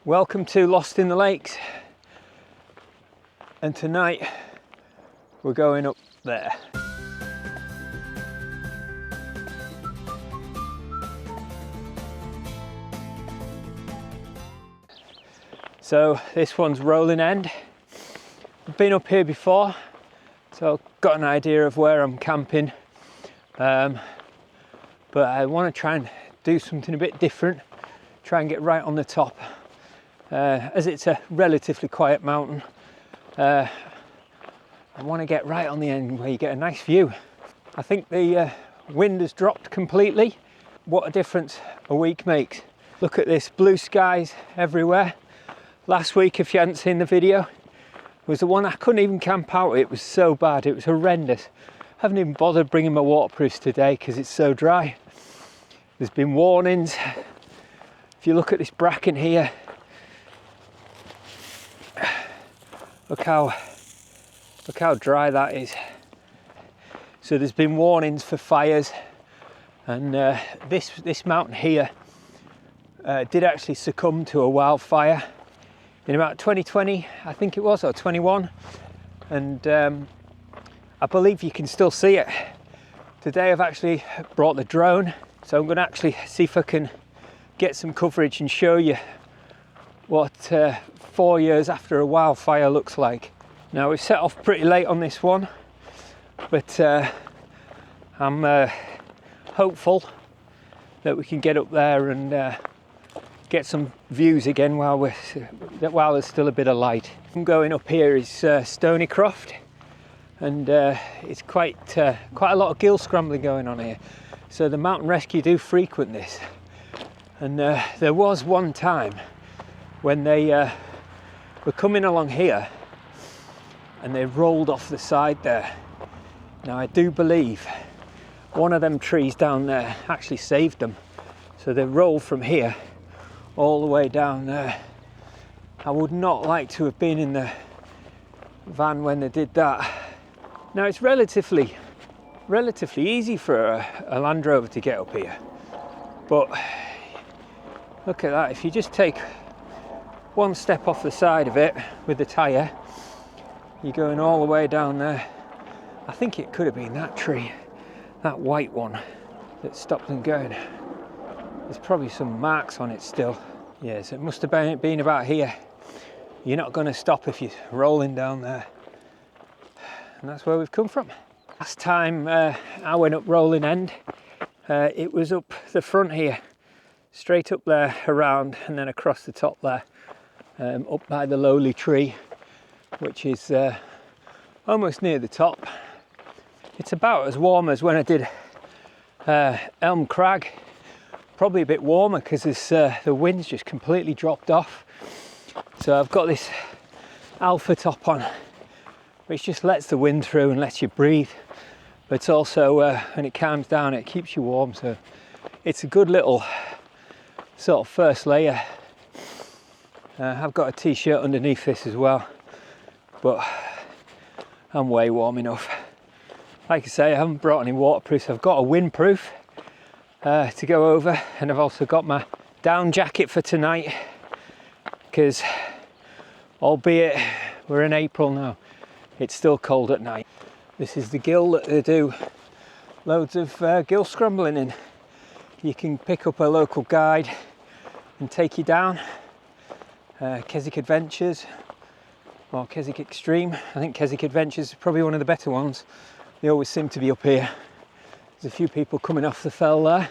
Welcome to Lost in the Lakes, and tonight we're going up there. So this one's Rolling End. I've been up here before, so I've got an idea of where I'm camping, but I want to try and do something a bit different, try and get right on the top. As it's a relatively quiet mountain, I want to get right on the end where you get a nice view. I think the wind has dropped completely. What a difference a week makes. Look at this, blue skies everywhere. Last week, if you hadn't seen the video, was the one I couldn't even camp out. It was so bad, it was horrendous. I haven't even bothered bringing my waterproofs today because it's so dry. There's been warnings. If you look at this bracken here, look how dry that is. So there's been warnings for fires, and this mountain here did actually succumb to a wildfire in about 2020, I think it was, or 21, and I believe you can still see it. Today I've actually brought the drone, so I'm going to actually see if I can get some coverage and show you what 4 years after a wildfire looks like. Now we've set off pretty late on this one, but I'm hopeful that we can get up there and get some views again while there's still a bit of light. I'm going up here is Stonycroft, and it's quite a lot of gill scrambling going on here. So the mountain rescue do frequent this, and there was one time when they were coming along here and they rolled off the side there. Now I do believe one of them trees down there actually saved them, so they rolled from here all the way down there. I would not like to have been in the van when they did that. Now it's relatively easy for a Land Rover to get up here, but look at that. If you just take one step off the side of it with the tyre, you're going all the way down there. I think it could have been that tree, that white one, that stopped them going. There's probably some marks on it still. Yes, it must have been about here. You're not going to stop if you're rolling down there. And that's where we've come from. Last time I went up Rolling End, it was up the front here, straight up there, around, and then across the top there, up by the lowly tree, which is almost near the top. It's about as warm as when I did Elm Crag. Probably a bit warmer because the wind's just completely dropped off. So I've got this alpha top on, which just lets the wind through and lets you breathe. But also when it calms down, it keeps you warm. So it's a good little sort of first layer. I've got a t-shirt underneath this as well, but I'm way warm enough. Like I say, I haven't brought any waterproofs. I've got a windproof to go over, and I've also got my down jacket for tonight, because albeit we're in April now, it's still cold at night. This is the gill that they do loads of gill scrambling in. You can pick up a local guide and take you down. Keswick Adventures or Keswick Extreme. I think Keswick Adventures is probably one of the better ones. They always seem to be up here. There's a few people coming off the fell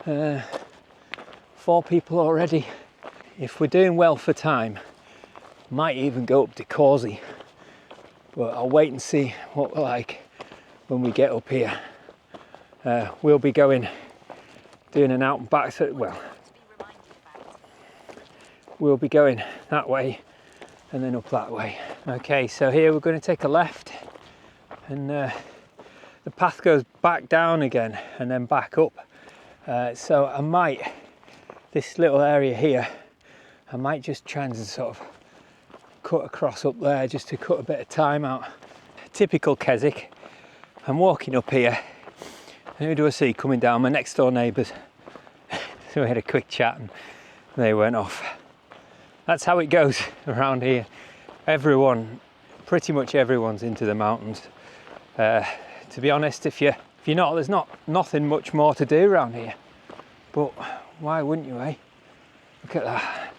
there. 4 people already. If we're doing well for time, might even go up to Causey, but I'll wait and see what we're like when we get up here. We'll be doing an out and back, we'll be going that way and then up that way. Okay, so here we're going to take a left, and the path goes back down again and then back up. So I might, this little area here, I might just try and sort of cut across up there just to cut a bit of time out. Typical Keswick. I'm walking up here, and who do I see coming down? My next door neighbours. So we had a quick chat and they went off. that's how it goes around here. Pretty much everyone's into the mountains. To be honest, if you're not, there's nothing much more to do around here. But why wouldn't you, eh? Look at that.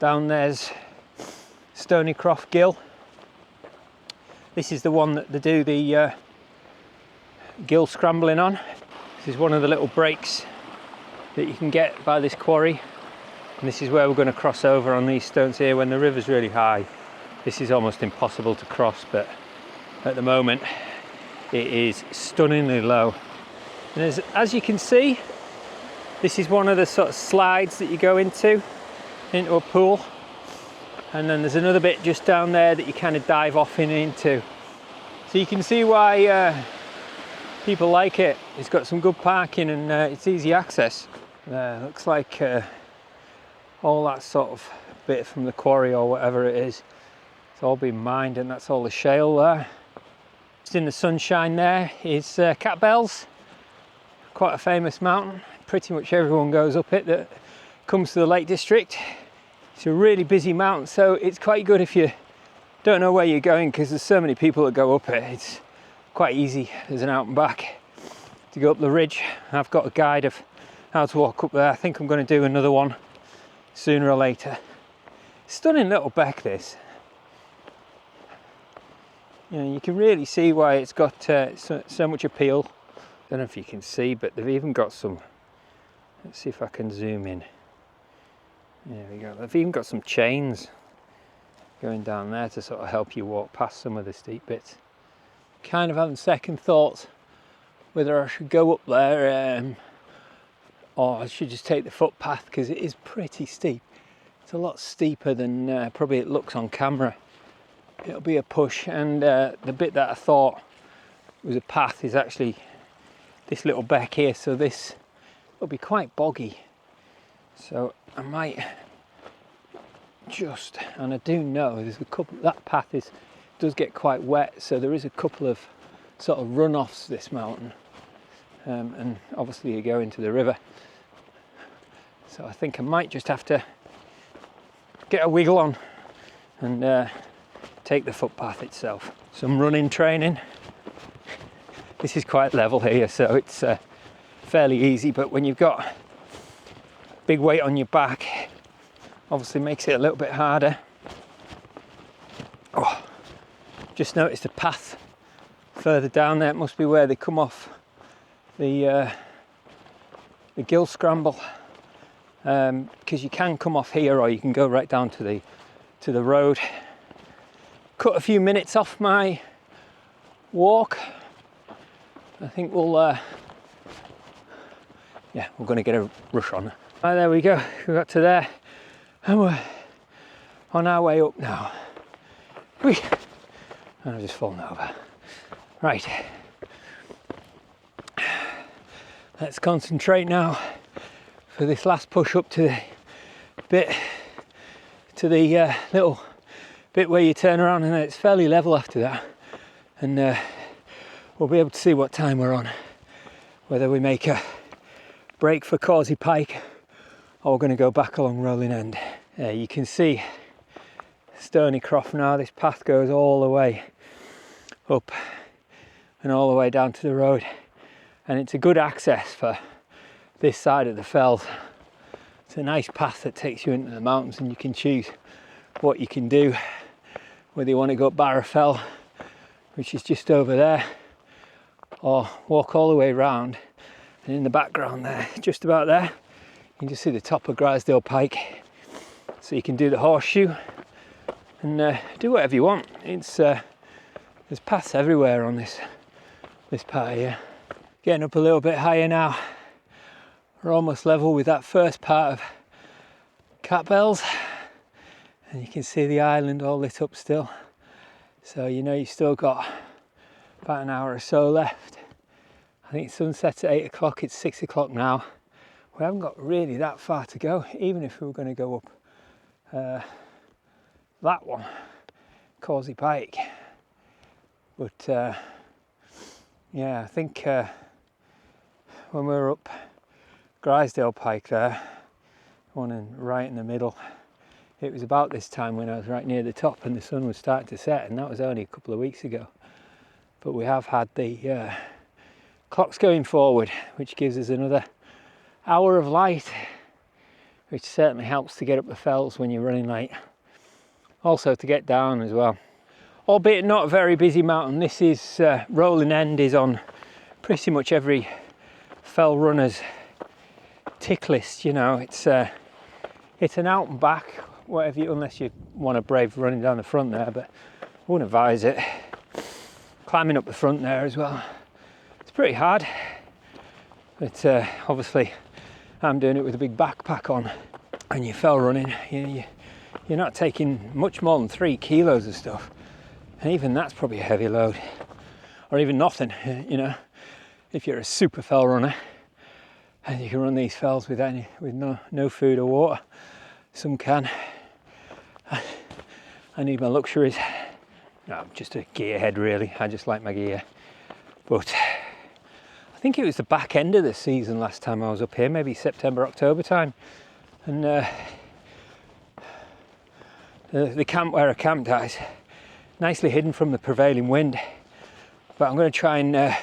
Down there's Stonycroft Gill. This is the one that they do the gill scrambling on. This is one of the little breaks that you can get by this quarry. And this is where we're going to cross over on these stones here. When the river's really high, this is almost impossible to cross, but at the moment it is stunningly low. And as you can see, this is one of the sort of slides that you go into a pool. And then there's another bit just down there that you kind of dive off into. So you can see why people like it. It's got some good parking and it's easy access. Looks like all that sort of bit from the quarry or whatever it is, it's all been mined, and that's all the shale there. Just in the sunshine there is Catbells, quite a famous mountain. Pretty much everyone goes up it that comes to the Lake District. It's a really busy mountain, so it's quite good if you don't know where you're going, because there's so many people that go up it. It's quite easy as an out and back to go up the ridge. I've got a guide of how to walk up there. I think I'm going to do another one sooner or later. Stunning little beck, this. You know, you can really see why it's got so much appeal. Don't know if you can see, but they've even got some, let's see if I can zoom in. There we go. They've even got some chains going down there to sort of help you walk past some of the steep bits. Kind of having second thoughts whether I should go up there or I should just take the footpath, because it is pretty steep. It's a lot steeper than probably it looks on camera. It'll be a push, and the bit that I thought was a path is actually this little beck here, so this will be quite boggy. So I might just, and I do know there's a couple, that path does get quite wet, so there is a couple of sort of runoffs this mountain, and obviously you go into the river. So I think I might just have to get a wiggle on and take the footpath itself. Some running training. This is quite level here, so it's fairly easy, but when you've got big weight on your back, obviously makes it a little bit harder. Oh, just noticed a path further down there. It must be where they come off the gill scramble, because you can come off here or you can go right down to the road. Cut a few minutes off my walk. I think we're going to get a rush on. Right, there we go. We got to there, and we're on our way up now. And I've just fallen over. Right. Let's concentrate now for this last push up to the little bit where you turn around, and then it's fairly level after that, and we'll be able to see what time we're on, whether we make a break for Causey Pike or we're going to go back along Rolling End. You can see Stonycroft now. This path goes all the way up and all the way down to the road, and it's a good access for this side of the fells. It's a nice path that takes you into the mountains, and you can choose what you can do, whether you want to go up Barra Fell, which is just over there, or walk all the way around, and in the background there, just about there, you can just see the top of Grisdale Pike, so you can do the horseshoe and do whatever you want. It's there's paths everywhere on this part here. Getting up a little bit higher now. We're almost level with that first part of Catbells, and you can see the island all lit up still, so you know you've still got about an hour or so left. I think sunset's at 8 o'clock, it's 6 o'clock now. We haven't got really that far to go, even if we were going to go up that one, Causey Pike. But yeah, I think when we were up Grisdale Pike there, one right in the middle, It was about this time when I was right near the top and the sun was starting to set, and that was only a couple of weeks ago. But we have had the clocks going forward, which gives us another hour of light, which certainly helps to get up the fells when you're running late. Also to get down as well. Albeit not a very busy mountain. This is Rolling End is on pretty much every fell runner's tick list. You know, it's an out and back, whatever you, unless you want to brave running down the front there, but I wouldn't advise it. Climbing up the front there as well. It's pretty hard, but obviously I'm doing it with a big backpack on, and you fell running, you're not taking much more than 3 kilos of stuff, and even that's probably a heavy load, or even nothing, you know, if you're a super fell runner and you can run these fells with no food or water. Some can. I need my luxuries. No, I'm just a gearhead really. I just like my gear. But I think it was the back end of the season last time I was up here, maybe September, October time. And the camp where I camped is nicely hidden from the prevailing wind. But I'm going to try and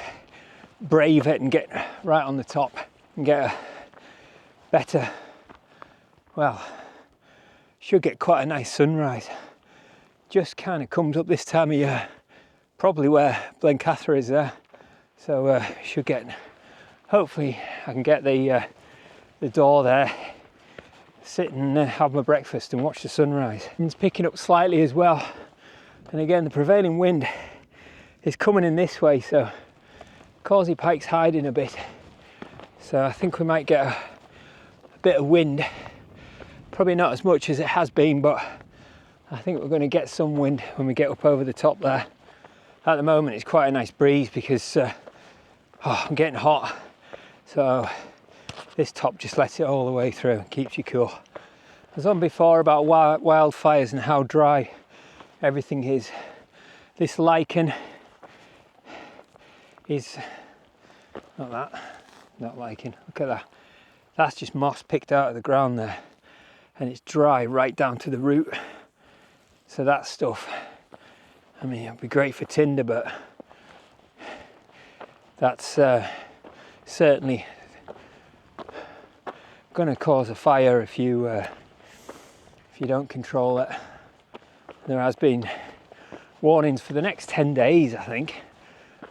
brave it and get right on the top and get a better, well, should get quite a nice sunrise. Just kind of comes up this time of year, probably where Blencathra is there. So should get, hopefully I can get the door there, sit and have my breakfast and watch the sunrise. It's picking up slightly as well. And again, the prevailing wind is coming in this way, so Causey Pike's hiding a bit. So I think we might get a bit of wind. Probably not as much as it has been, but I think we're going to get some wind when we get up over the top there. At the moment it's quite a nice breeze because I'm getting hot, so this top just lets it all the way through and keeps you cool. I was on before about wildfires and how dry everything is. This lichen is not lichen, look at that. That's just moss picked out of the ground there, and it's dry right down to the root. So that stuff, I mean, it'd be great for tinder, but that's certainly going to cause a fire if you don't control it. There has been warnings for the next 10 days, I think,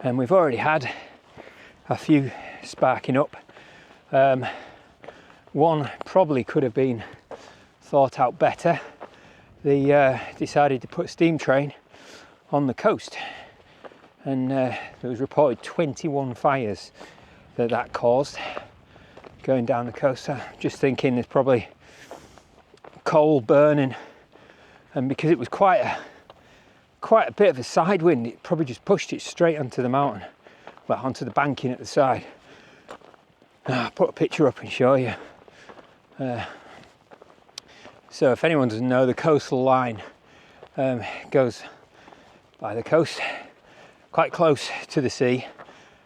and we've already had a few sparking up. One probably could have been thought out better. They decided to put a steam train on the coast, and there was reported 21 fires that caused going down the coast. So just thinking there's probably coal burning, and because it was quite a bit of a side wind, it probably just pushed it straight onto the mountain, well, onto the banking at the side. I'll put a picture up and show you. So if anyone doesn't know, the coastal line goes by the coast, quite close to the sea,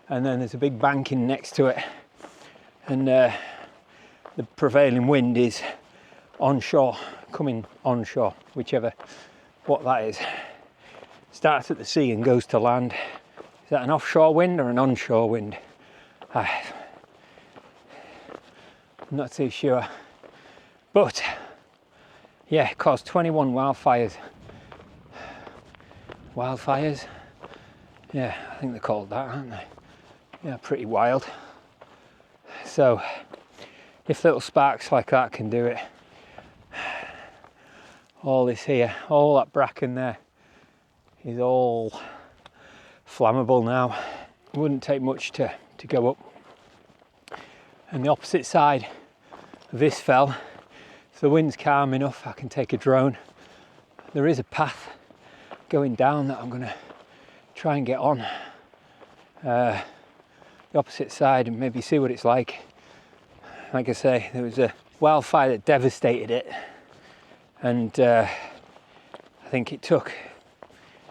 and then there's a big banking next to it, and the prevailing wind is onshore, coming onshore, what that is. Starts at the sea and goes to land. Is that an offshore wind or an onshore wind? I'm not too sure, but yeah, it caused 21 wildfires. Wildfires? Yeah, I think they're called that, aren't they? Yeah, pretty wild. So, if little sparks like that can do it, all this here, all that bracken there, is all flammable now. It wouldn't take much to go up. And the opposite side of this fell, if the wind's calm enough, I can take a drone. There is a path going down that I'm going to try and get on the opposite side and maybe see what it's like. Like I say, there was a wildfire that devastated it, and I think it took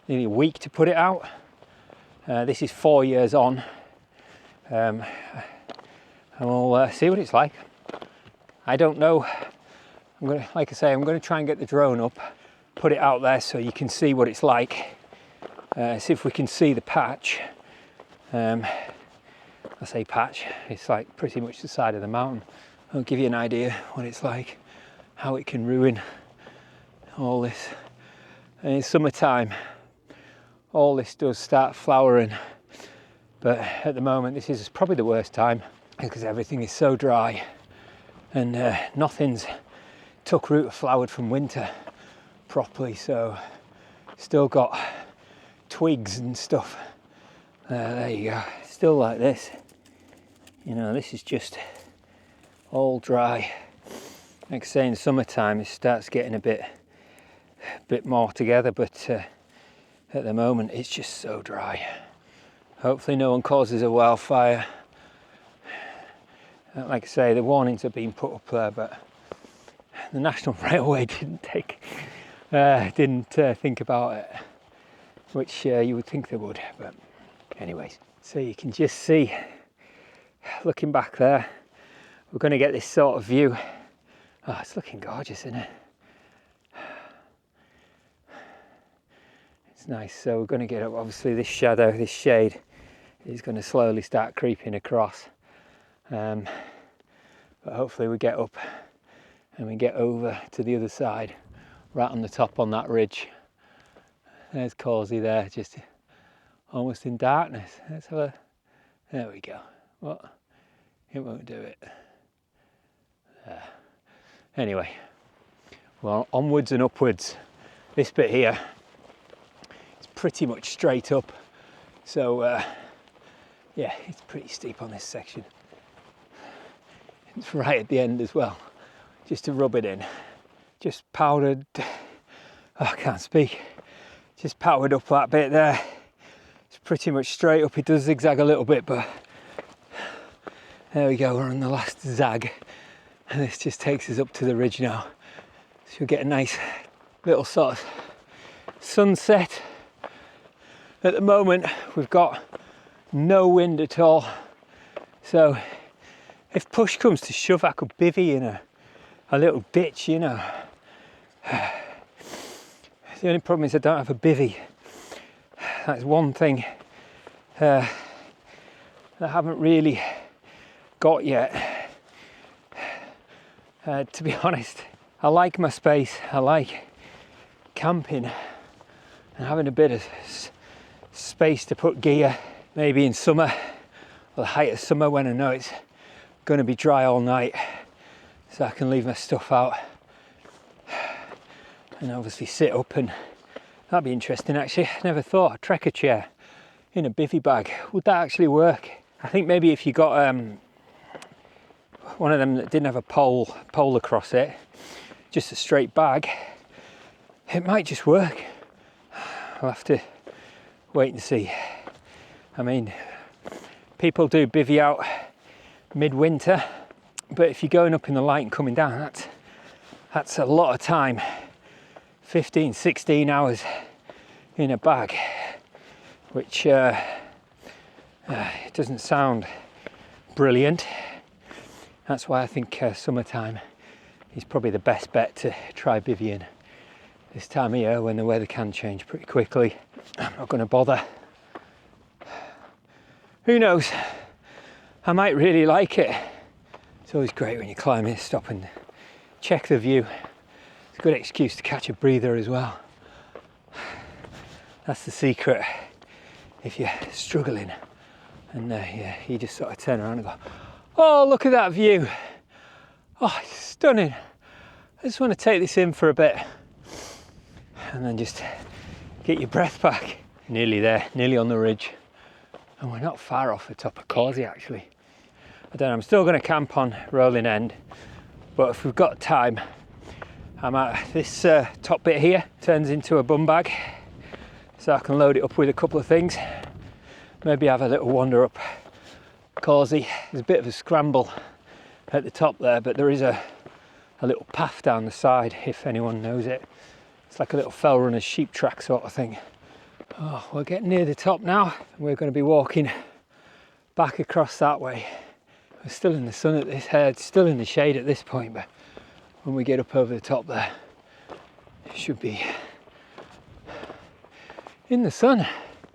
nearly a week to put it out. This is 4 years on, and we'll see what it's like. I don't know. like I say, I'm gonna try and get the drone up, put it out there so you can see what it's like. See if we can see the patch. I say patch, it's like pretty much the side of the mountain. I'll give you an idea what it's like, how it can ruin all this. And in summertime, all this does start flowering, but at the moment this is probably the worst time because everything is so dry and nothing's took root or flowered from winter properly, so still got twigs and stuff. There you go, still like this. You know, this is just all dry. Like I say, in summertime it starts getting a bit more together, but at the moment it's just so dry. Hopefully no one causes a wildfire. Like I say, the warnings have been put up there, but the National Railway didn't think about it, which you would think they would. But anyways, so you can just see, looking back there, we're going to get this sort of view. Oh, it's looking gorgeous, isn't it? It's nice. So we're going to get up. Obviously this shadow, this shade is going to slowly start creeping across. But hopefully we get up and we get over to the other side, right on the top on that ridge. There's Causey there, just almost in darkness. Let's have a, there we go. What? It won't do it. There. Anyway, well, onwards and upwards. This bit here, it's pretty much straight up. So yeah, it's pretty steep on this section. It's right at the end as well, just to rub it in. Just powdered, oh, I can't speak. Just powered up that bit there. It's pretty much straight up. It does zigzag a little bit, but there we go, we're on the last zag. And this just takes us up to the ridge now. So you'll get a nice little sort of sunset. At the moment, we've got no wind at all. So if push comes to shove, I could bivvy in a little ditch, you know. The only problem is I don't have a bivvy. That's one thing that I haven't really got yet. To be honest, I like my space. I like camping and having a bit of space to put gear. Maybe in summer, or the height of summer, when I know it's going to be dry all night, so I can leave my stuff out and obviously sit up, and that'd be interesting actually. I never thought a trekker chair in a bivvy bag, would that actually work? I think maybe if you got one of them that didn't have a pole across it, just a straight bag, it might just work. I'll have to wait and see. I mean, people do bivvy out midwinter, but if you're going up in the light and coming down, that's a lot of time. 15, 16 hours in a bag, which it doesn't sound brilliant. That's why I think summertime is probably the best bet to try bivvying this time of year, when the weather can change pretty quickly. I'm not going to bother. Who knows? I might really like it. It's always great when you climb in, stop and check the view. It's a good excuse to catch a breather as well. That's the secret. If you're struggling and yeah, you just sort of turn around and go, oh, look at that view. Oh, it's stunning. I just want to take this in for a bit and then just get your breath back. Nearly there, nearly on the ridge. And we're not far off the top of Causey actually. I don't know, I'm still going to camp on Rolling End, but if we've got time, I'm at this top bit here, turns into a bum bag, so I can load it up with a couple of things. Maybe have a little wander up Causey. There's a bit of a scramble at the top there, but there is a little path down the side, if anyone knows it. It's like a little fell runner's sheep track sort of thing. Oh, we're getting near the top now. We're going to be walking back across that way. We're still in the sun at this, still in the shade at this point, but when we get up over the top there. It should be in the sun.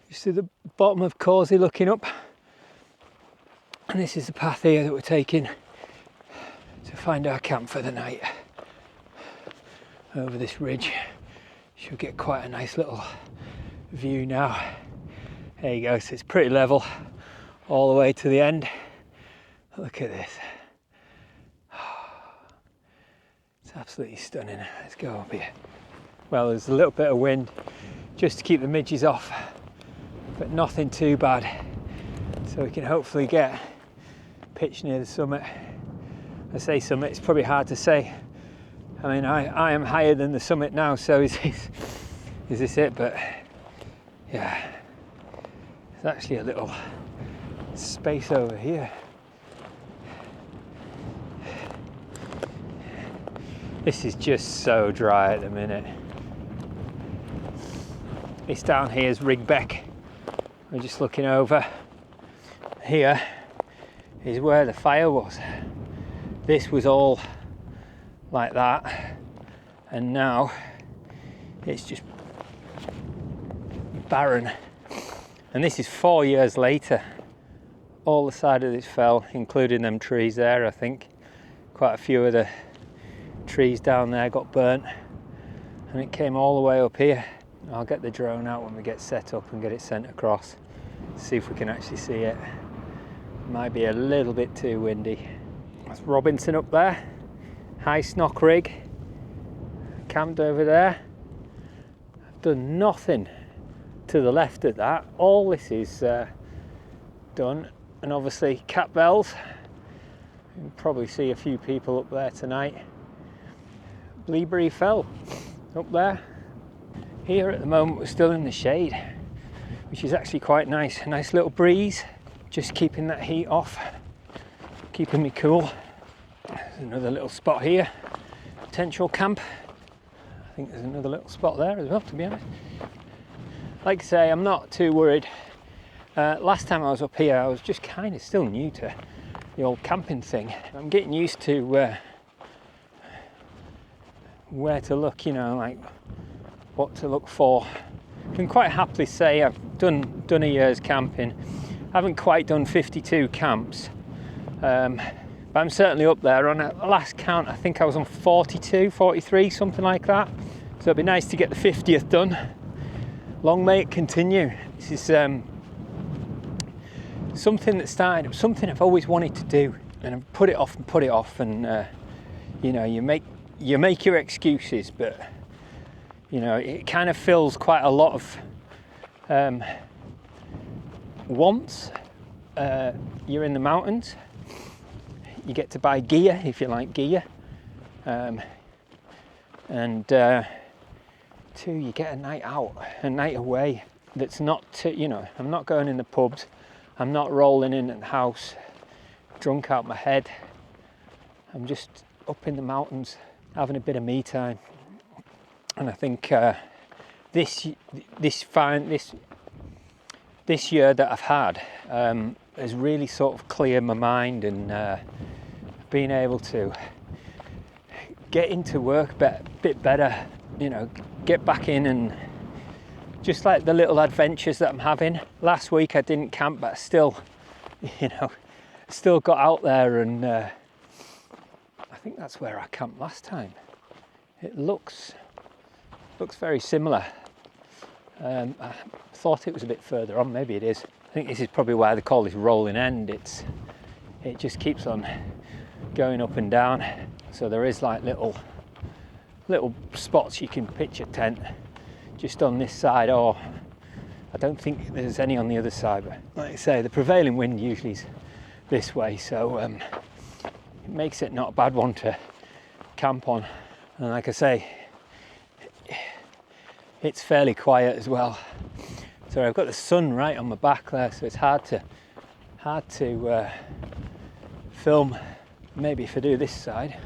You see the bottom of Causey looking up, and this is the path here that we're taking to find our camp for the night. Over this ridge, should get quite a nice little view now. There you go, so it's pretty level all the way to the end. Look at this. It's absolutely stunning. Let's go up here. Well, there's a little bit of wind just to keep the midges off, but nothing too bad. So we can hopefully get pitched near the summit. I say summit, it's probably hard to say. I mean, I am higher than the summit now, so is this it? But yeah, there's actually a little space over here. This is just so dry at the minute. This down here is Rigbeck. We're just looking over. Here is where the fire was. This was all like that, and now it's just barren. And this is 4 years later. All the side of this fell, including them trees there. I think quite a few of the trees down there got burnt, and it came all the way up here. I'll get the drone out when we get set up and get it sent across, see if we can actually see it. It might be a little bit too windy. That's Robinson up there, High Snock rig, camped over there. I've done nothing to the left of that. All this is done, and obviously cat bells. You can probably see a few people up there tonight. Bleaberry Fell up there. Here at the moment we're still in the shade, which is actually quite nice. A nice little breeze, just keeping that heat off, keeping me cool. There's another little spot here, potential camp. I think there's another little spot there as well, to be honest. Like I say, I'm not too worried. Last time I was up here, I was just kind of still new to the old camping thing. I'm getting used to where to look, you know, like what to look for. I can quite happily say I've done a year's camping. I haven't quite done 52 camps, but I'm certainly up there. On a last count, I think I was on 42, 43, something like that. So it'd be nice to get the 50th done. Long may it continue. This is something that started, something I've always wanted to do, and I've put it off, and you know, you make your excuses, but you know, it kind of fills quite a lot of wants. You're in the mountains, you get to buy gear if you like gear, and two, you get a night out, a night away that's not you know, I'm not going in the pubs, I'm not rolling in at the house drunk out my head. I'm just up in the mountains having a bit of me time. And I think this year that I've had has really sort of cleared my mind, and being able to get into work a bit better, you know, get back in, and just like the little adventures that I'm having. Last week I didn't camp, but I still, you know, still got out there, and I think that's where I camped last time. It looks very similar. I thought it was a bit further on, maybe it is. I think this is probably why they call this rolling end. It just keeps on going up and down. So there is like little spots you can pitch a tent just on this side, or I don't think there's any on the other side, but like I say, the prevailing wind usually is this way, so it makes it not a bad one to camp on. And like I say, it's fairly quiet as well. So I've got the sun right on my back there, so it's hard to film. Maybe if I do this side,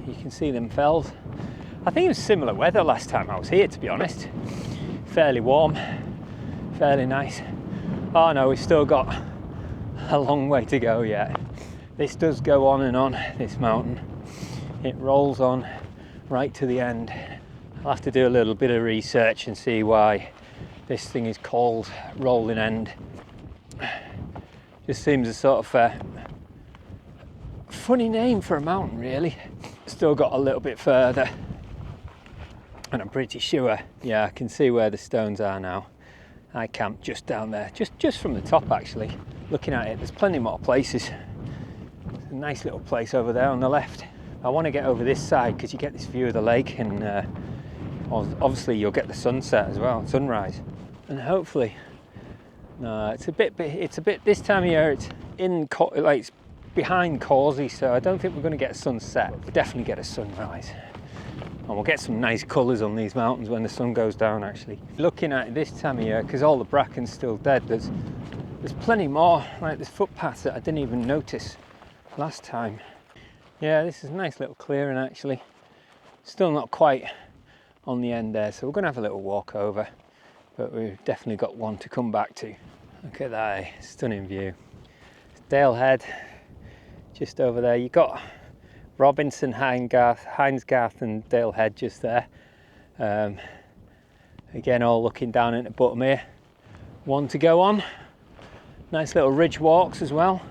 you can see them fells. I think it was similar weather last time I was here, to be honest. Fairly warm, fairly nice. Oh no, we've still got a long way to go yet. This does go on and on, this mountain. it rolls on right to the end. I'll have to do a little bit of research and see why this thing is called Rolling End. Just seems a sort of funny name for a mountain, really. Still got a little bit further, and I'm pretty sure, yeah, I can see where the stones are now. I camped just down there, just from the top actually. Looking at it, there's plenty more places. There's a nice little place over there on the left. I want to get over this side because you get this view of the lake, and obviously you'll get the sunset as well, sunrise, and hopefully. No, it's a bit. This time of year, it's it's behind Causey, so I don't think we're going to get a sunset. We'll definitely get a sunrise, and we'll get some nice colours on these mountains when the sun goes down. Actually, looking at it this time of year, because all the bracken's still dead, there's plenty more. Like there's footpaths that I didn't even notice last time. Yeah, this is a nice little clearing actually. Still not quite on the end there, so we're going to have a little walk over, but we've definitely got one to come back to. Look at that stunning view. It's Dale Head just over there. You've got Robinson, Hinesgarth and Dale Head just there. Again, all looking down at the bottom here. One to go on. Nice little ridge walks as well.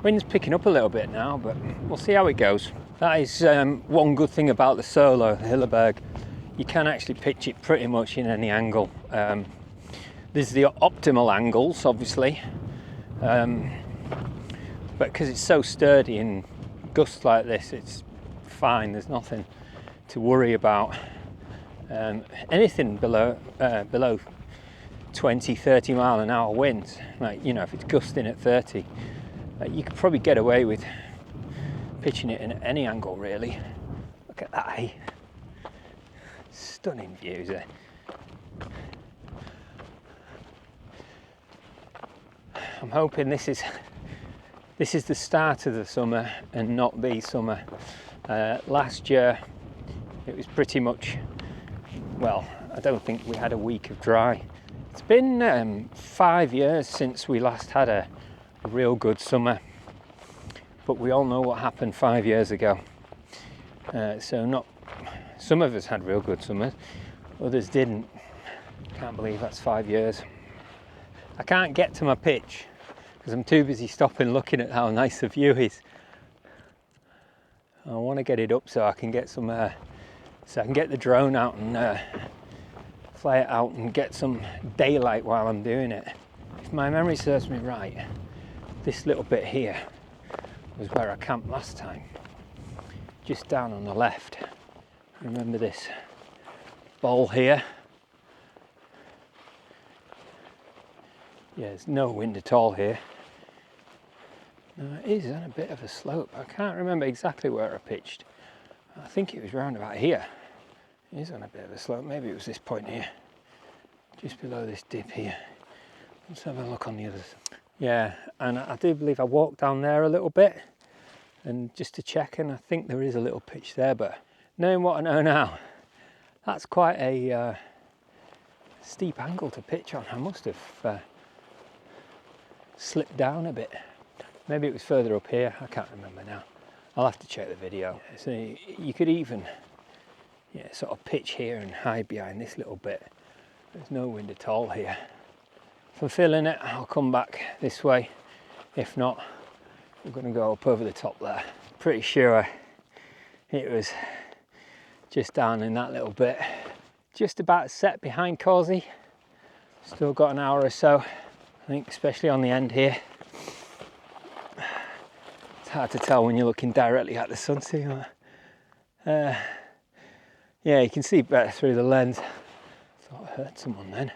Wind's picking up a little bit now, but we'll see how it goes. That is one good thing about the Solo, the Hilleberg. You can actually pitch it pretty much in any angle. There's the optimal angles, obviously, but because it's so sturdy in gusts like this, it's fine. There's nothing to worry about. Anything below 20, 30 mile an hour winds, like, you know, if it's gusting at 30, you could probably get away with pitching it in any angle, really. Look at that, eh? Stunning views there. I'm hoping this is the start of the summer and not the summer. Last year it was pretty much, well, I don't think we had a week of dry. It's been 5 years since we last had a real good summer, but we all know what happened 5 years ago. Some of us had real good summers, others didn't. Can't believe that's 5 years. I can't get to my pitch because I'm too busy stopping looking at how nice the view is. I want to get it up so I can get some, so I can get the drone out and fly it out and get some daylight while I'm doing it. If my memory serves me right, this little bit here was where I camped last time, just down on the left. Remember this bowl here? Yeah, there's no wind at all here. No, it is on a bit of a slope. I can't remember exactly where I pitched. I think it was round about here. It is on a bit of a slope. Maybe it was this point here, just below this dip here. Let's have a look on the others. Yeah, and I do believe I walked down there a little bit, and just to check, and I think there is a little pitch there, but knowing what I know now, that's quite a steep angle to pitch on. I must have slipped down a bit. Maybe it was further up here, I can't remember now. I'll have to check the video. So you could even sort of pitch here and hide behind this little bit. There's no wind at all here. If I'm feeling it, I'll come back this way. If not, we're going to go up over the top there. Pretty sure it was just down in that little bit. Just about set behind Causey. Still got an hour or so, I think, especially on the end here. It's hard to tell when you're looking directly at the sun, see that? Yeah, you can see better through the lens. Thought I heard someone then.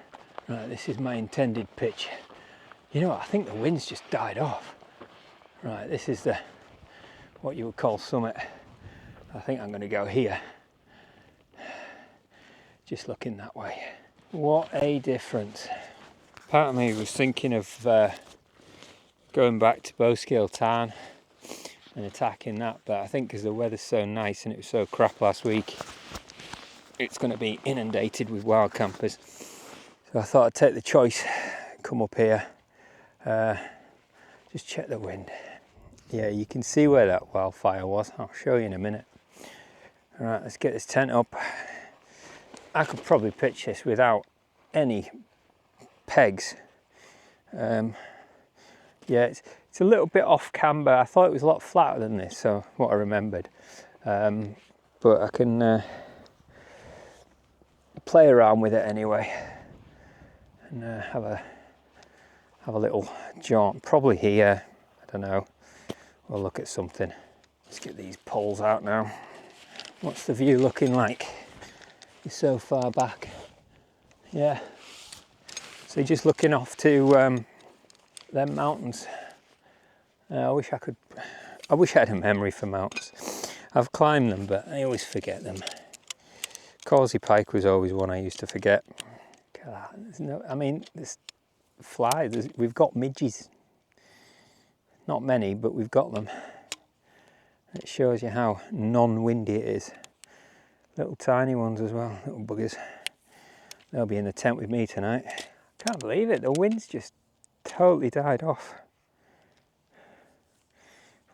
Right, this is my intended pitch. You know what, I think the wind's just died off. Right, this is what you would call summit. I think I'm going to go here. Just looking that way. What a difference. Part of me was thinking of going back to Bowscale Tarn and attacking that, but I think because the weather's so nice and it was so crap last week, it's going to be inundated with wild campers. So I thought I'd take the choice, come up here, just check the wind. Yeah, you can see where that wildfire was. I'll show you in a minute. All right, let's get this tent up. I could probably pitch this without any pegs. Yeah, it's a little bit off camber. I thought it was a lot flatter than this, so what I remembered. But I can play around with it anyway, and have a little jaunt. Probably here. I don't know. We'll look at something. Let's get these poles out now. What's the view looking like? You're so far back. Yeah. So you're just looking off to them mountains. I wish I had a memory for mountains. I've climbed them, but I always forget them. Causey Pike was always one I used to forget. There's flies. We've got midges. Not many, but we've got them. It shows you how non-windy it is. Little tiny ones as well, little buggers. They'll be in the tent with me tonight. Can't believe it, the wind's just totally died off.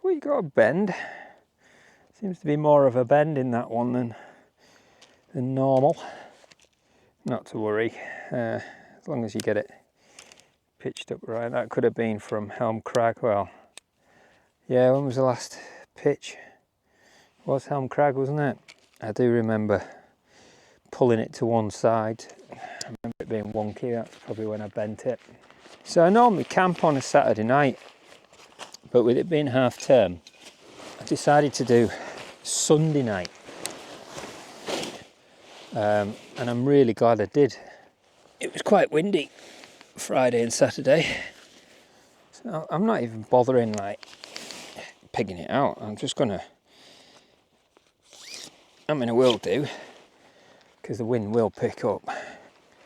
Well, you got a bend. Seems to be more of a bend in that one than normal. Not to worry, as long as you get it pitched up right. That could have been from Helm Crag. Well, yeah, when was the last pitch? It was Helm Crag, wasn't it? I do remember pulling it to one side. I remember it being wonky. That's probably when I bent it. So I normally camp on a Saturday night, but with it being half term, I decided to do Sunday night. And I'm really glad I did. It was quite windy Friday and Saturday, so I'm not even bothering like pegging it out. I will do, because the wind will pick up.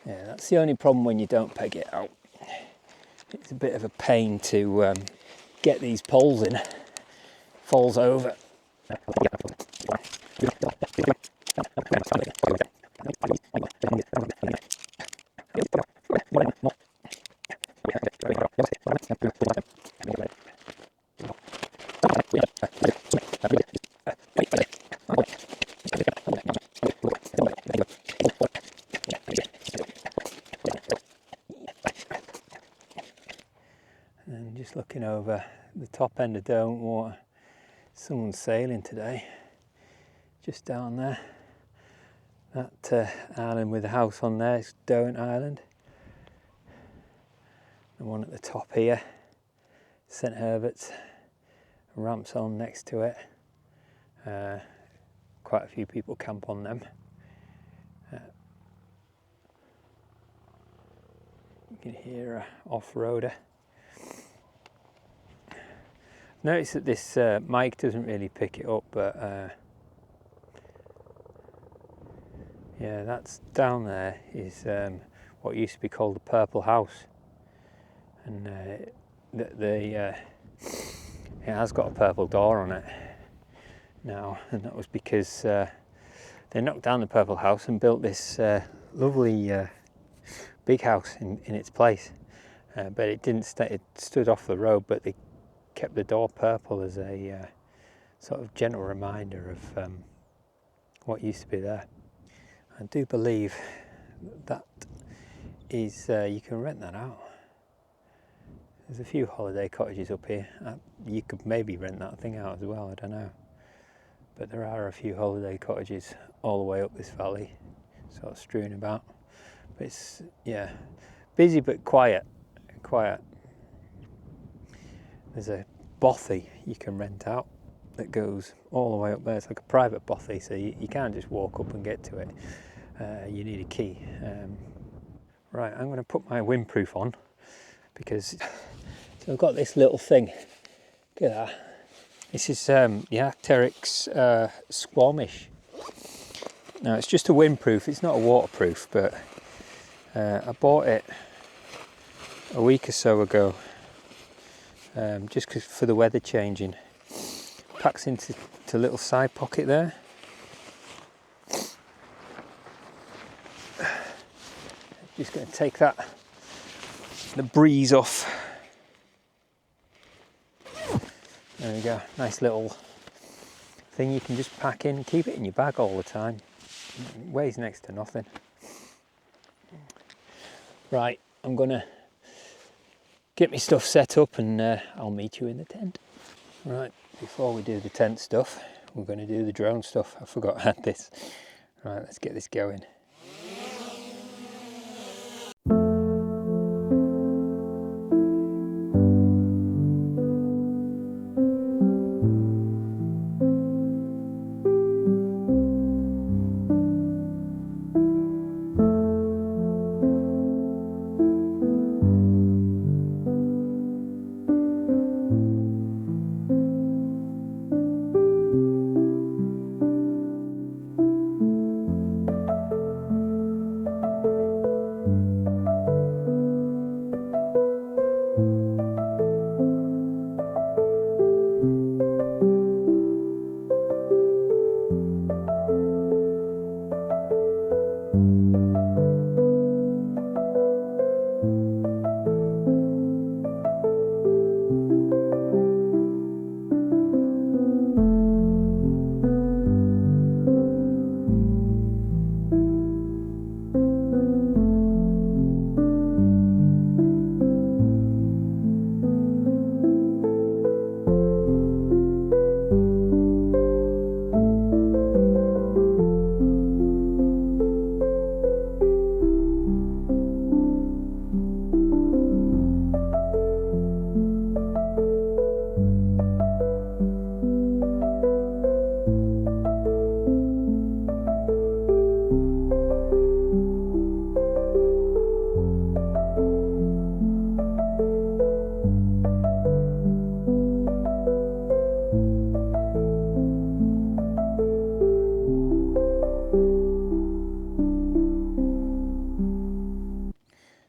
Yeah, that's the only problem when you don't peg it out. It's a bit of a pain to get these poles in. Falls over. And just looking over the top end of Derwent Water, someone's sailing today, just down there. That island with the house on there is Derwent Island. The one at the top here, St Herbert's, ramps on next to it. Quite a few people camp on them. You can hear an off-roader. Notice that this mic doesn't really pick it up, but yeah, that's down there is what used to be called the Purple House, and it has got a purple door on it now, and that was because they knocked down the Purple House and built this lovely big house in its place, but it didn't stay. It stood off the road, but they kept the door purple as a sort of gentle reminder of what used to be there. I do believe that is you can rent that out. There's a few holiday cottages up here. You could maybe rent that thing out as well, I don't know. But there are a few holiday cottages all the way up this valley, sort of strewn about. But it's, yeah, busy but quiet. There's a bothy you can rent out that goes all the way up there. It's like a private bothy, so you can't just walk up and get to it. You need a key. Right, I'm going to put my windproof on, because so I've got this little thing. Look at that. This is the Arc'teryx Squamish. Now it's just a windproof, it's not a waterproof, but I bought it a week or so ago, just for the weather changing. Packs into a little side pocket there. Just going to take the breeze off. There we go, nice little thing you can just pack in, keep it in your bag all the time. It weighs next to nothing. Right, I'm gonna get my stuff set up and I'll meet you in the tent. Right, before we do the tent stuff, we're going to do the drone stuff. I forgot I had this. Right, let's get this going.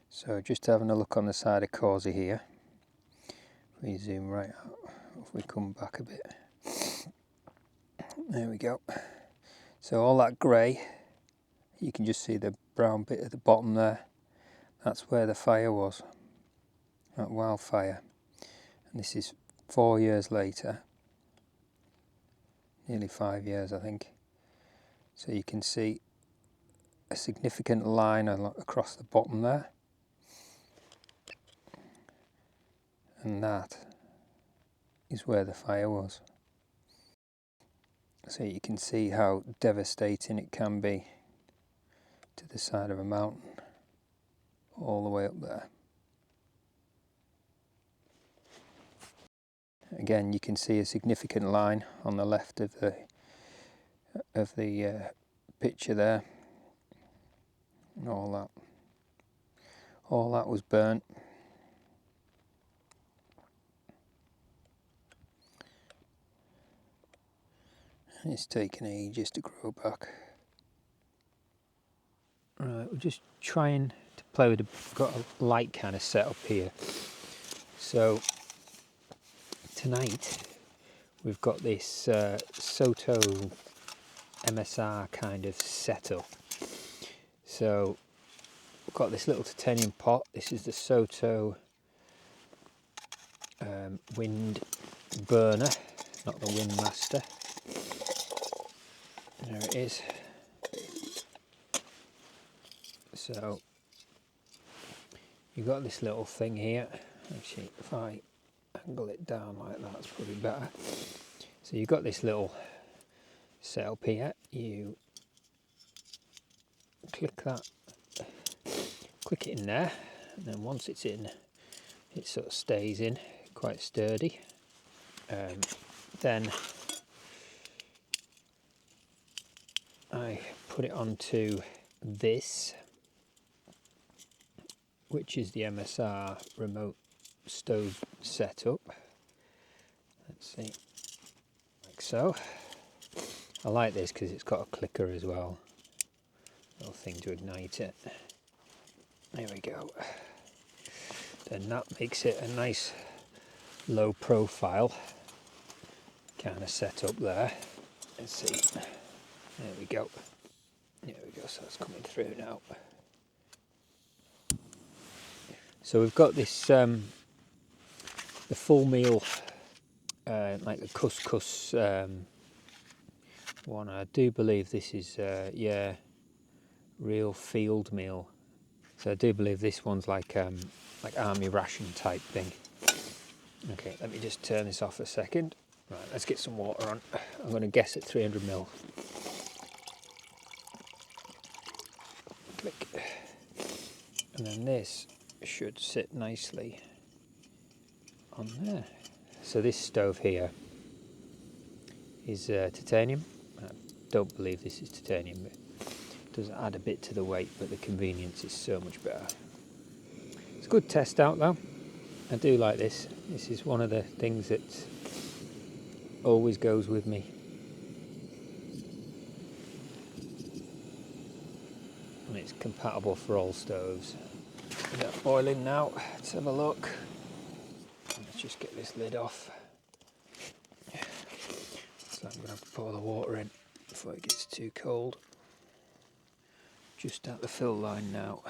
So just having a look on the side of Causey here. If we zoom right out, if we come back a bit. There we go. So all that grey, you can just see the brown bit at the bottom there. That's where the fire was, that wildfire. And this is 4 years later, nearly 5 years I think. So you can see a significant line across the bottom there. And that is where the fire was. So you can see how devastating it can be to the side of a mountain, all the way up there. Again, you can see a significant line on the left of the picture there, and all that was burnt. And it's taken ages to grow back. Right, we're just trying to play with got a light kind of set up here. So tonight we've got this Soto MSR kind of setup. So we've got this little titanium pot. This is the Soto wind burner, not the Wind Master. There it is. So you've got this little thing here. Actually, if I angle it down like that, it's probably better. So you've got this little setup here. You click it in there, and then once it's in, it sort of stays in, quite sturdy. Then I put it onto this, which is the MSR remote stove setup. Let's see, like so. I like this because it's got a clicker as well, little thing to ignite it. There we go. Then that makes it a nice low profile kind of setup there. Let's see. There we go. There we go. So that's coming through now. So we've got this the full meal, like the couscous one. I do believe this is, yeah, real field meal. So I do believe this one's like army ration type thing. Okay, let me just turn this off a second. Right, let's get some water on. I'm going to guess at 300 ml. Click. And then this should sit nicely on there. So this stove here is titanium. I don't believe this is titanium, but it does add a bit to the weight, but the convenience is so much better. It's a good test out though. I do like this. This is one of the things that always goes with me. And it's compatible for all stoves. Is that boiling now? Let's have a look. Let's just get this lid off. So I'm going to have to pour the water in before it gets too cold. Just at the fill line now.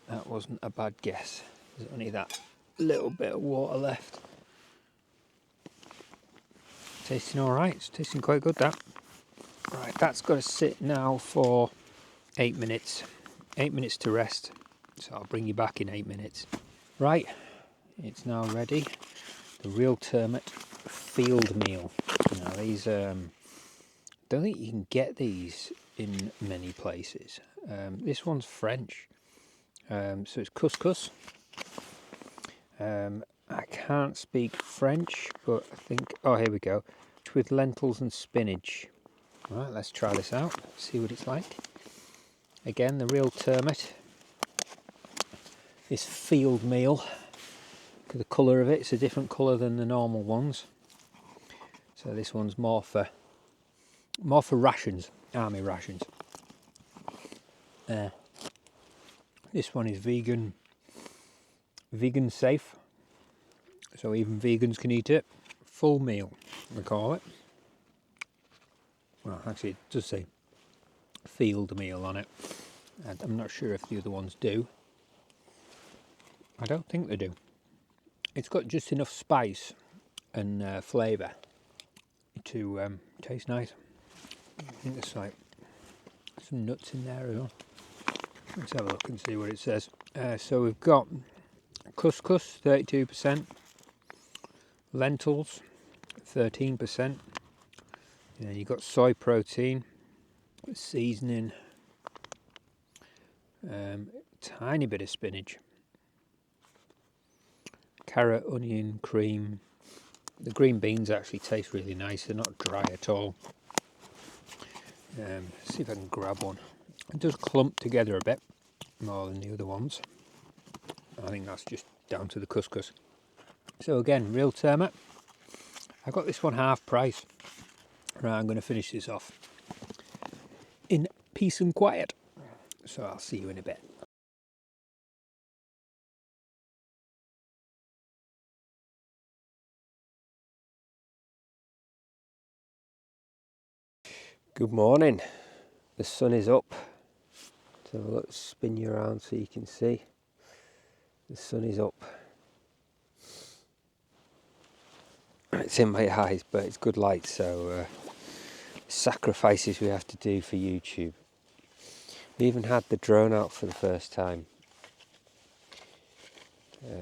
That wasn't a bad guess. There's only that little bit of water left. Tasting alright, it's tasting quite good that. Right, that's got to sit now for 8 minutes. 8 minutes to rest. So I'll bring you back in 8 minutes. Right, it's now ready. The real Termit field meal. Now these, don't think you can get these in many places. This one's French. So it's couscous. I can't speak French, but I think, oh here we go. With lentils and spinach. Right, let's try this out, see what it's like. Again, the real Termit. This field meal. Look at the colour of it, it's a different colour than the normal ones. So this one's more for rations, army rations. This one is vegan safe, so even vegans can eat it. Full meal, we call it. Well, actually it does say field meal on it. And I'm not sure if the other ones do. I don't think they do. It's got just enough spice and flavour to taste nice. I think there's like some nuts in there as well. Let's have a look and see what it says. So we've got couscous, 32%, lentils, 13%, and then you've got soy protein, seasoning, tiny bit of spinach, carrot, onion, cream. The green beans actually taste really nice, they're not dry at all. See if I can grab one. It does clump together a bit more than the other ones. I think that's just down to the couscous. So again, real Termit. I got this one half price. Right, I'm going to finish this off in peace and quiet. So I'll see you in a bit. Good morning. The sun is up. So let's spin you around so you can see. The sun is up. It's in my eyes, but it's good light, so sacrifices we have to do for YouTube. We even had the drone out for the first time.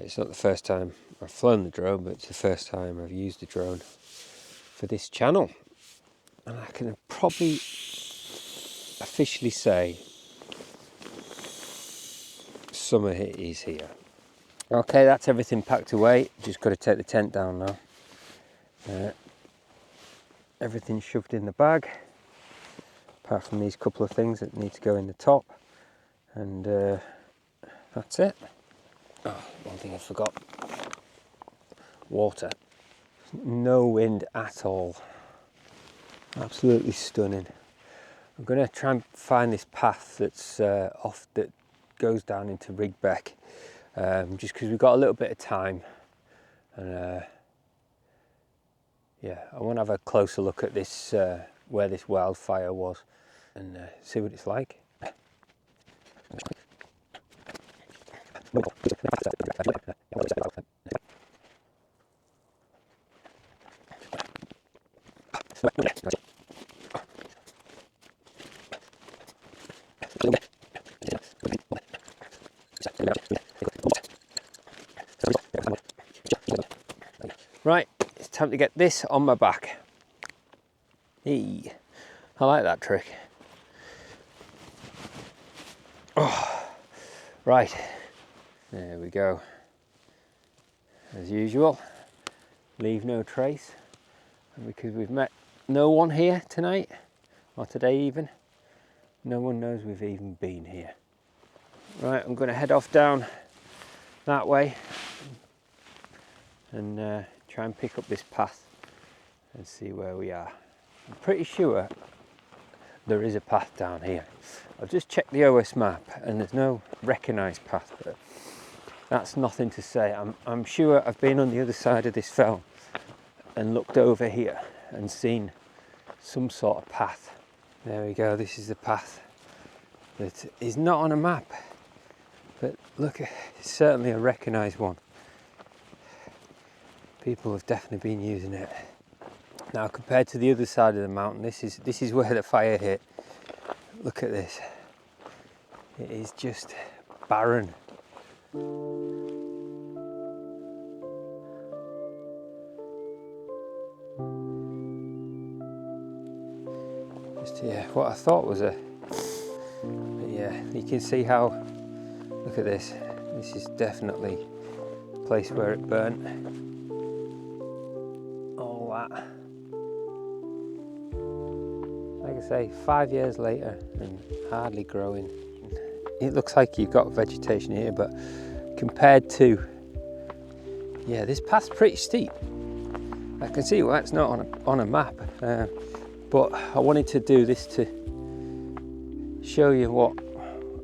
It's not the first time I've flown the drone, but it's the first time I've used the drone for this channel. And I can probably officially say summer is here. Okay, that's everything packed away. Just got to take the tent down now. Everything's shoved in the bag, apart from these couple of things that need to go in the top, and that's it. Oh, one thing I forgot. Water. No wind at all. Absolutely stunning. I'm going to try and find this path that's off that goes down into Rigbeck, just because we've got a little bit of time, and yeah, I want to have a closer look at this where this wildfire was and see what it's like. Right, it's time to get this on my back. Hey, I like that trick. Oh, right, there we go. As usual, leave no trace. And because we've met no one here tonight, or today even, no one knows we've even been here. Right, I'm going to head off down that way and try and pick up this path and see where we are. I'm pretty sure there is a path down here. I've just checked the OS map and there's no recognised path, but that's nothing to say. I'm sure I've been on the other side of this fell and looked over here and seen some sort of path. There we go, this is the path that is not on a map, but look, it's certainly a recognised one. People have definitely been using it. Now, compared to the other side of the mountain, this is where the fire hit. Look at this. It is just barren. Just here, what I thought was but yeah, you can see how, look at this. This is definitely a place where it burnt. All that. Like I say, 5 years later and hardly growing. It looks like you've got vegetation here, but compared to, yeah, this path's pretty steep. I can see why it's not on a map, but I wanted to do this to show you what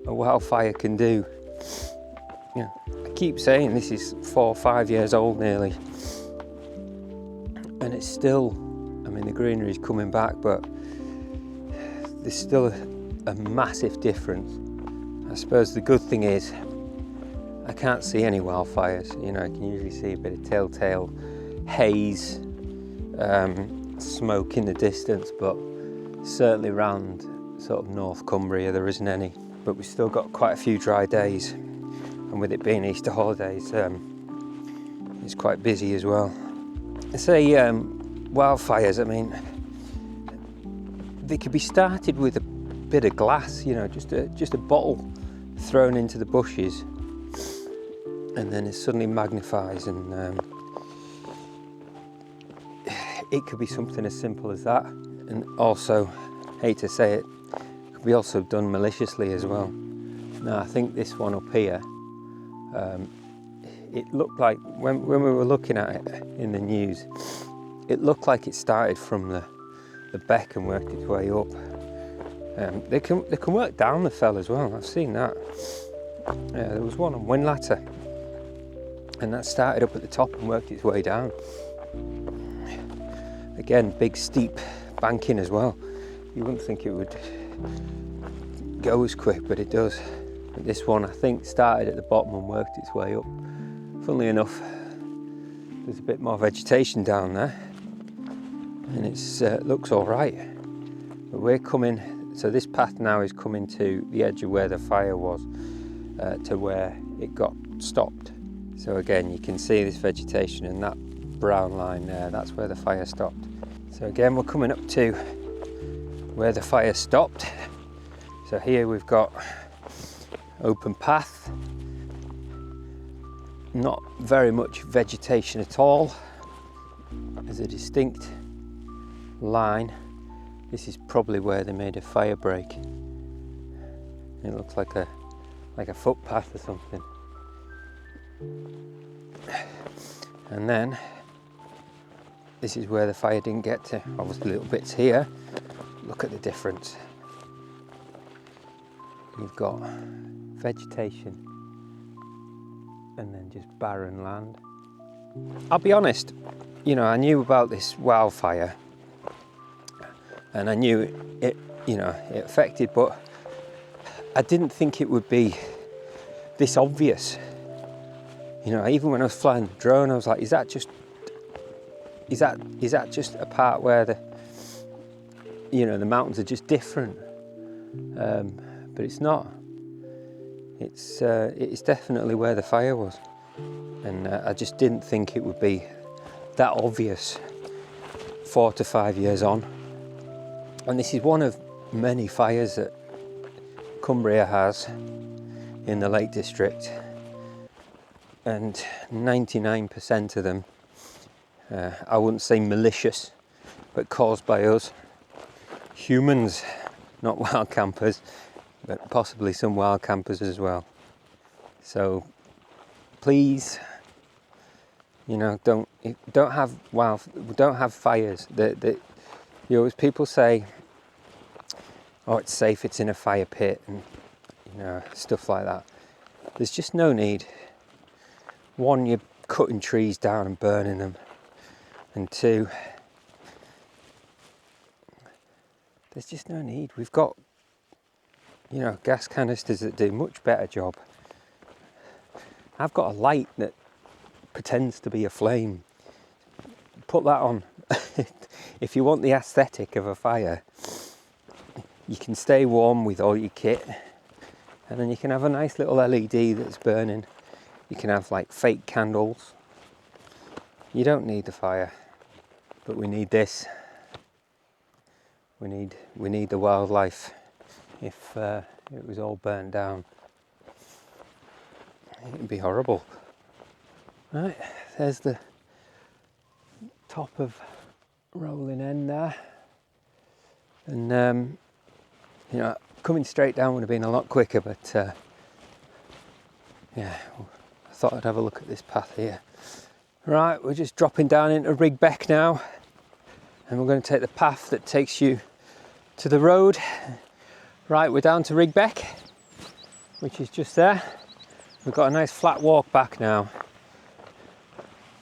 a wildfire can do. You know, I keep saying this is 4 or 5 years old nearly, and it's still, I mean, the greenery's coming back, but there's still a massive difference. I suppose the good thing is I can't see any wildfires. You know, I can usually see a bit of telltale haze, smoke in the distance, but certainly around sort of North Cumbria there isn't any. But we've still got quite a few dry days, and with it being Easter holidays, it's quite busy as well. I say wildfires, I mean, they could be started with a bit of glass, you know, just a bottle thrown into the bushes, and then it suddenly magnifies, and it could be something as simple as that. And also, hate to say it, could be also done maliciously as well. Now, I think this one up here, it looked like when we were looking at it in the news, it looked like it started from the beck and worked its way up. They can work down the fell as well. I've seen that. There was one on Windlatter, and that started up at the top and worked its way down. Again, big steep banking as well. You wouldn't think it would go as quick, but it does. But this one, I think, started at the bottom and worked its way up. Funnily enough, there's a bit more vegetation down there, and it looks all right. But we're coming, so this path now is coming to the edge of where the fire was, to where it got stopped. So again, you can see this vegetation and that brown line there, that's where the fire stopped. So again, we're coming up to where the fire stopped. So here we've got open path, not very much vegetation at all. There's a distinct line. This is probably where they made a fire break. It looks like a footpath or something. And then this is where the fire didn't get to. Obviously little bits here. Look at the difference. You've got vegetation and then just barren land. I'll be honest, you know, I knew about this wildfire and I knew it, you know, it affected, but I didn't think it would be this obvious. You know, even when I was flying the drone, I was like, is that just a part where you know, the mountains are just different. But it's not. It's definitely where the fire was. And I just didn't think it would be that obvious 4 to 5 years on. And this is one of many fires that Cumbria has in the Lake District. And 99% of them, I wouldn't say malicious, but caused by us humans, not wild campers, but possibly some wild campers as well. So please, you know, don't have fires. People say, oh, it's safe, it's in a fire pit, and you know, stuff like that. There's just no need. One, you're cutting trees down and burning them, and two, there's just no need. We've got, you know, gas canisters that do a much better job. I've got a light that pretends to be a flame. Put that on. If you want the aesthetic of a fire, you can stay warm with all your kit, and then you can have a nice little LED that's burning. You can have like fake candles. You don't need the fire, but we need this. We need the wildlife. If it was all burnt down, it'd be horrible. Right, there's the top of Rolling End there, and you know, coming straight down would have been a lot quicker, but yeah, I thought I'd have a look at this path here. Right, we're just dropping down into Rigbeck now, and we're going to take the path that takes you to the road. Right, we're down to Rigbeck, which is just there. We've got a nice flat walk back now,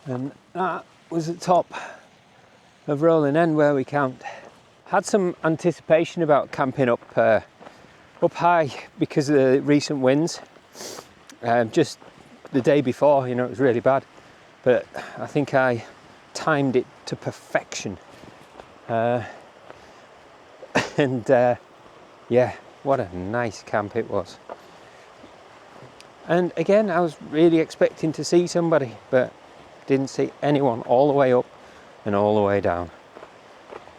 and that was the top of Rolling End where we camped. Had some anticipation about camping up high because of the recent winds. Just the day before, you know, it was really bad, but I think I timed it to perfection. Yeah, what a nice camp it was. And again, I was really expecting to see somebody, but didn't see anyone all the way up and all the way down.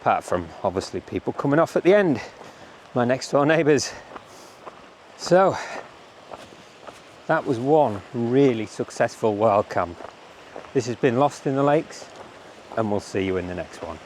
Apart from obviously people coming off at the end, my next door neighbours. So that was one really successful wild camp. This has been Lost in the Lakes, and we'll see you in the next one.